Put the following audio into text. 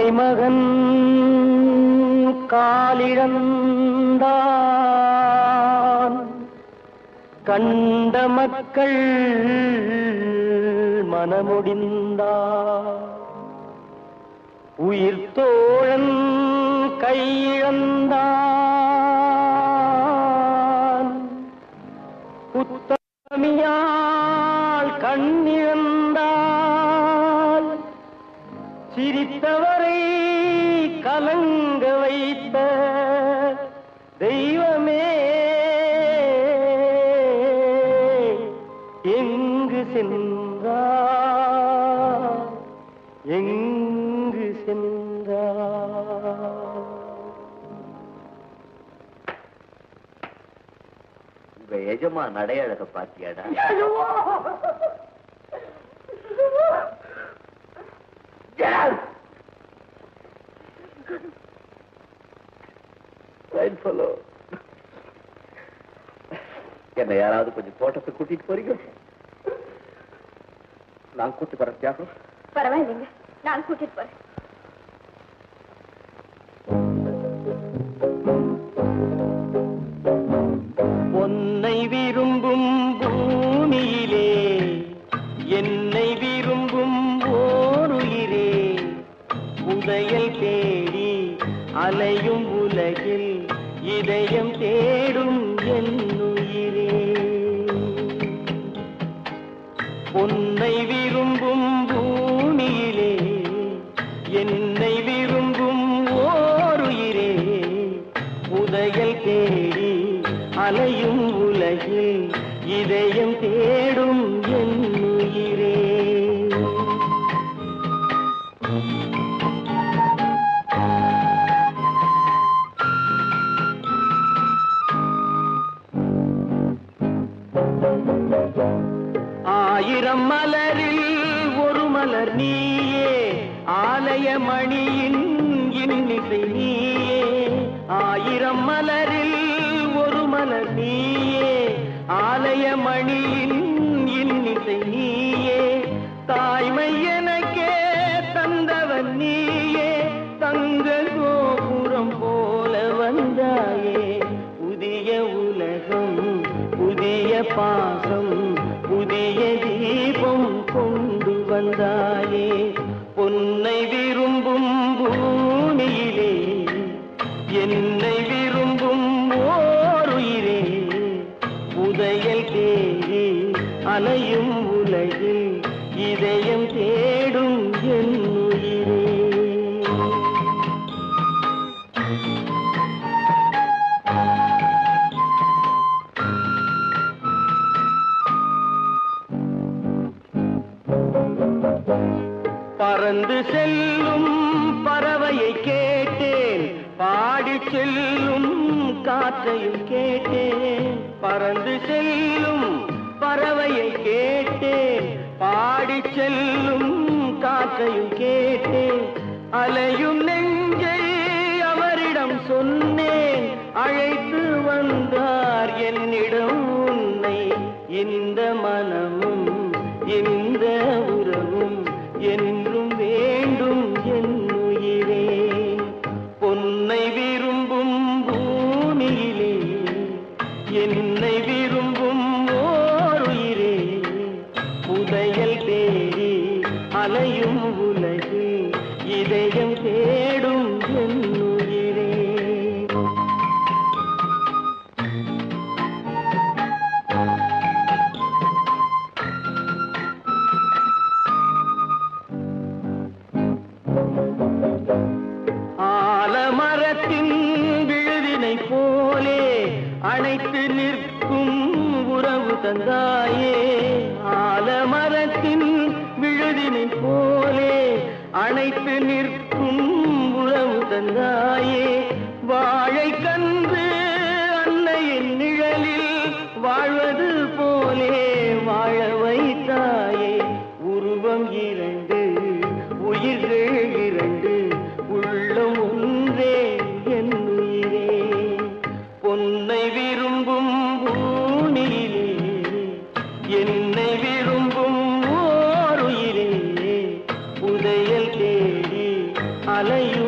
அம்மை மகன் காலிழந்தான் கண்ட மக்கள் மனமுடிந்தார். உயிர் தோழன் கையிழந்தான் புத்தமியால் கண்ணிழந்தால் சிரித்தவரை கலங்க வைத்த தெய்வமே எங்கு சென்றார் எங்கு சென்றார்? உங்க எஜமா நடையழக பாத்தியாடா? என்ன யாராவது கொஞ்சம் தோட்டத்தை கூட்டிட்டு போறீங்க? நான் கூட்டி போறேன். தியாகம் பரவாயில்லைங்க, நான் கூட்டிட்டு போறேன். உன்னை விரும்பும் பூமியிலே என்னை விரும்பும் ஓருயிரே உதயல் தேடி அலையும் உலகில் இதயம் தேடும் என்னுயிரே. உன்னை விரும்பும் பூமியிலே என்னை விரும்பும் ஓருயிரே உதயல் தேடி அலையும் உலகில் இதயம் தேடும் என்னுயிரே. ஆயிரம் மலரில் ஒரு மலர் நீயே ஆலய மணியின் இன்னிசை நீயே. ஆயிரம் மலரில் ஒரு மலர் நீயே ஆலய மணியின் இன்னிசை நீயே. தாய்மை எனக்கே தந்தவன் நீயே தங்க கோபுரம் போல வந்தாயே. புதிய உலகம் புதிய பாசம் புதிய தீபம் கொண்டு வந்தாயே. பொன்னை விரும்பும் பூமியிலே என்னை விரும்பும் ஓருயிரே உதயல் தேடி அலையும் உலகில் இதயம் தேடும் என்னுயிரே. பறந்து செல்லும் பறவையை கேட்டேன் பாடி செல்லும் காற்றையும் கேட்டேன். பறந்து செல்லும் பறவையை கேட்டேன் பாடி செல்லும் காற்றையும் கேட்டேன். அலையும் நெஞ்சை அவரிடம் சொன்னேன் அழைத்து வந்தார் என்னிடம் உன்னை. இந்த மனமும் இந்த உறவும் என்றும் வேண்டும் என்னுயிரே. பொன்னை விரும்பும் பூமியிலே என்னை விரும்பும் ஓருயிரே உதயல் தேடி அலையும் உலகில் இதயம் தேடும் என்னுயிரே. ஆலமரத்தின் விழுதினை போலே அணைத்து நிற்கும் உறவு தந்தாயே. ஆலமரத்தின் விழுதினை போலே அணைத்து நிற்கும் உறவு தந்தாயே. வாழை கன்று அன்னையின் நிழலில் வாழ்வது போலே வாழ வைத்தாயே. உருவம் இரண்டு உயிர்கள் இரண்டு உள்ளம் ஒன்றே என்னுயிரே. பொன்னை விரும்பும் பூமியிலே என்னை விரும்பும் ஓருயிரே உதயல் தேடி அலையும்